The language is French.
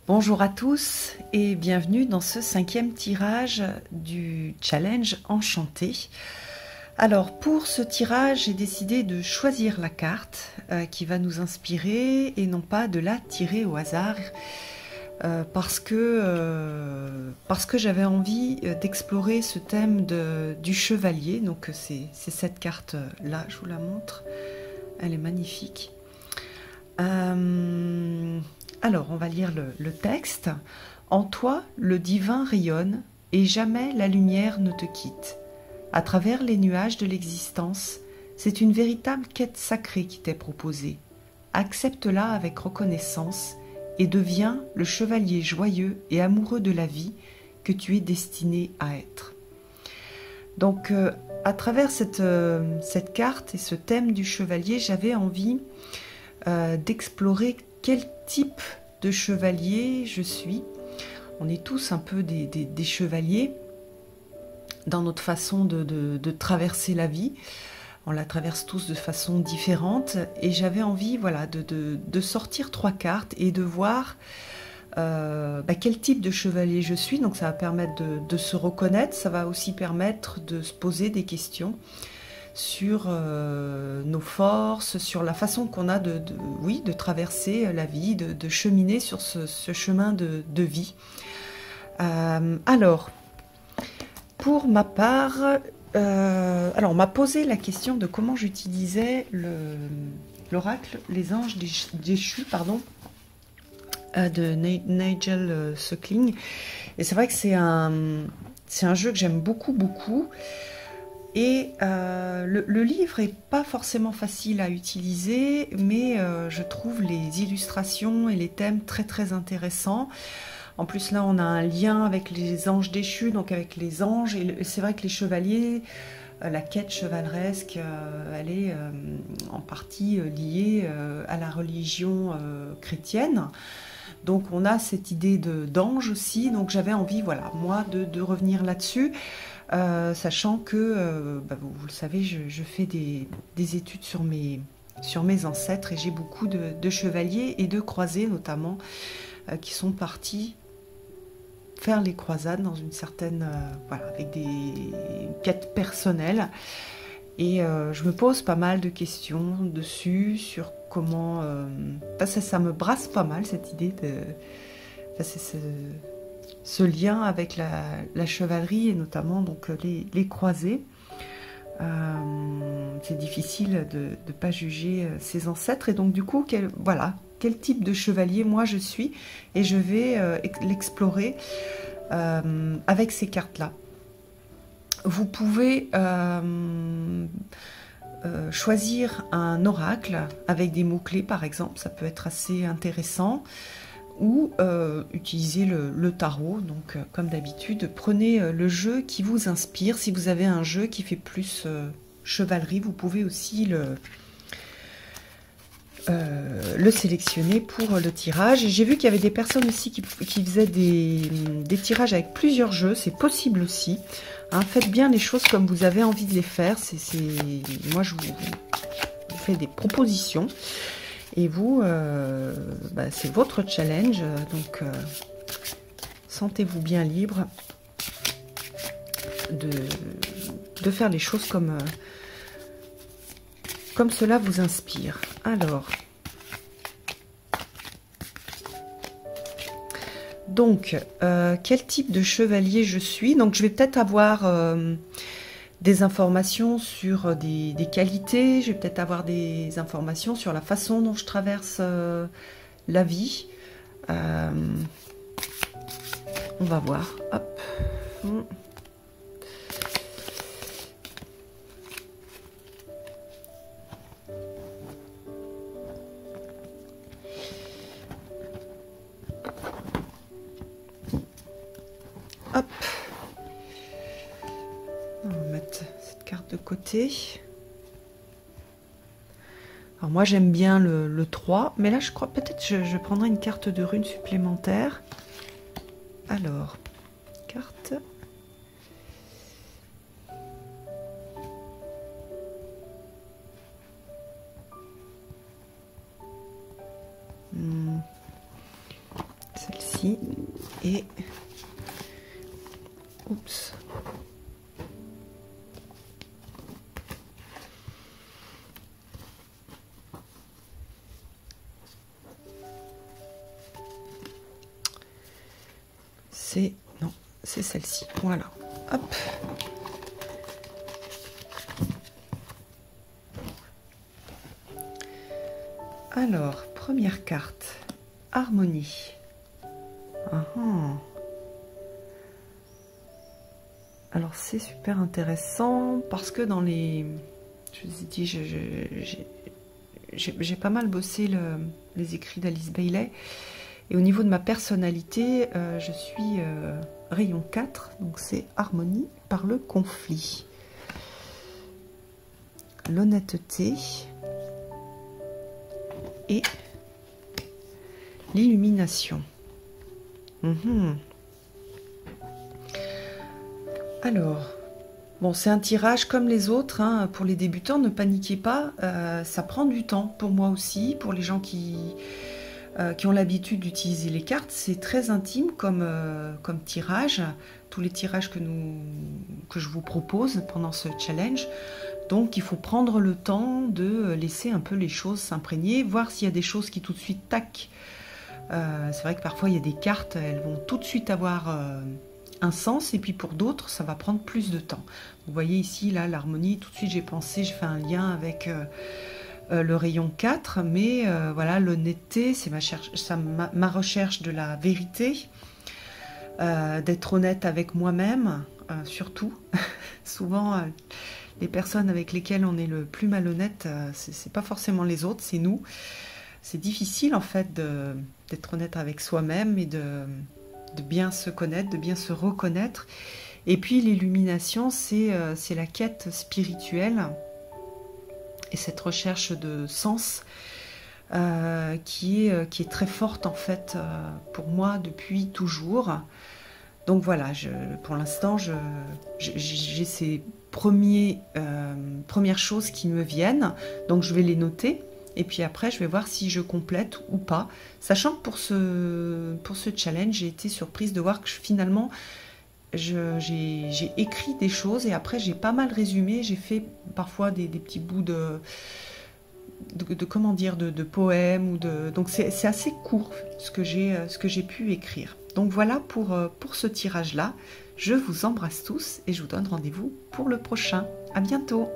Bonjour à tous et bienvenue dans ce 5e tirage du challenge Enchanté. Alors pour ce tirage, j'ai décidé de choisir la carte qui va nous inspirer et non pas de la tirer au hasard parce que j'avais envie d'explorer ce thème du chevalier. Donc c'est cette carte là, je vous la montre, elle est magnifique. Alors, on va lire le texte. En toi, le divin rayonne, et jamais la lumière ne te quitte. À travers les nuages de l'existence, c'est une véritable quête sacrée qui t'est proposée. Accepte-la avec reconnaissance et deviens le chevalier joyeux et amoureux de la vie que tu es destiné à être. Donc, à travers cette carte et ce thème du chevalier, j'avais envie d'explorer quel type de chevalier je suis. On est tous un peu des chevaliers dans notre façon de traverser la vie. On la traverse tous de façon différente et j'avais envie de sortir 3 cartes et de voir quel type de chevalier je suis. Donc ça va permettre de se reconnaître, ça va aussi permettre de se poser des questions sur nos forces, sur la façon qu'on a de traverser la vie, de cheminer sur ce chemin de vie. Alors, pour ma part, on m'a posé la question de comment j'utilisais l'oracle Les Anges Déchus, de Nigel Suckling. Et c'est vrai que c'est un jeu que j'aime beaucoup. Et le livre n'est pas forcément facile à utiliser, mais je trouve les illustrations et les thèmes très intéressants. En plus là on a un lien avec les anges déchus, donc avec les anges, et c'est vrai que les chevaliers, la quête chevaleresque, elle est en partie liée à la religion chrétienne. Donc on a cette idée d'ange aussi, donc j'avais envie, moi, de revenir là-dessus. Sachant que, vous le savez, je fais des études sur mes ancêtres et j'ai beaucoup de chevaliers et de croisés notamment qui sont partis faire les croisades dans une certaine, avec des quêtes personnelles. Et je me pose pas mal de questions dessus, sur comment... ça me brasse pas mal cette idée de... ce lien avec la chevalerie et notamment donc les croisés. C'est difficile de ne pas juger ses ancêtres et donc du coup quel type de chevalier moi je suis, et je vais l'explorer avec ces cartes là. Vous pouvez choisir un oracle avec des mots-clés par exemple, ça peut être assez intéressant, ou utiliser le tarot. Donc comme d'habitude, prenez le jeu qui vous inspire. Si vous avez un jeu qui fait plus chevalerie, vous pouvez aussi le sélectionner pour le tirage. Et j'ai vu qu'il y avait des personnes aussi qui faisaient des tirages avec plusieurs jeux, c'est possible aussi. Hein, faites bien les choses comme vous avez envie de les faire. Moi je vous fais des propositions. Et vous, c'est votre challenge, donc sentez-vous bien libre de faire les choses comme cela vous inspire. Alors, donc, quel type de chevalier je suis? Donc, je vais peut-être avoir... des informations sur des qualités, je vais peut-être avoir des informations sur la façon dont je traverse la vie. On va voir. Hop. Hop. On va mettre cette carte de côté. Alors moi j'aime bien le 3, mais là je crois peut-être je prendrai une carte de rune supplémentaire. Alors, carte. Celle-ci. celle-ci. Et... Oups. Non, c'est celle-ci. Voilà. Hop. Alors, première carte. Harmonie. Alors, c'est super intéressant parce que dans les... Je vous ai dit, j'ai pas mal bossé les écrits d'Alice Bailey. Et au niveau de ma personnalité, je suis rayon 4, donc c'est harmonie par le conflit. L'honnêteté et l'illumination. Alors, bon, c'est un tirage comme les autres, hein, pour les débutants, ne paniquez pas, ça prend du temps pour moi aussi, pour les gens qui ont l'habitude d'utiliser les cartes. C'est très intime comme tirage, tous les tirages que je vous propose pendant ce challenge. Donc il faut prendre le temps de laisser un peu les choses s'imprégner, voir s'il y a des choses qui tout de suite, tac. C'est vrai que parfois il y a des cartes, elles vont tout de suite avoir un sens, et puis pour d'autres ça va prendre plus de temps. Vous voyez ici, là, l'harmonie, tout de suite j'ai fait un lien avec... le rayon 4, mais voilà, l'honnêteté, c'est ma recherche de la vérité, d'être honnête avec moi-même, surtout. Souvent, les personnes avec lesquelles on est le plus malhonnête, c'est pas forcément les autres, c'est nous. C'est difficile en fait d'être honnête avec soi-même et de bien se connaître, de bien se reconnaître. Et puis l'illumination, c'est la quête spirituelle et cette recherche de sens qui est très forte en fait pour moi depuis toujours. Donc voilà, pour l'instant, j'ai ces premières choses qui me viennent, donc je vais les noter, et puis après je vais voir si je complète ou pas, sachant que pour ce challenge, j'ai été surprise de voir que finalement, j'ai écrit des choses, et après j'ai pas mal résumé, j'ai fait parfois des petits bouts de comment dire, de poèmes, donc c'est assez court ce que j'ai pu écrire. Donc voilà pour ce tirage là. Je vous embrasse tous et je vous donne rendez-vous pour le prochain. À bientôt.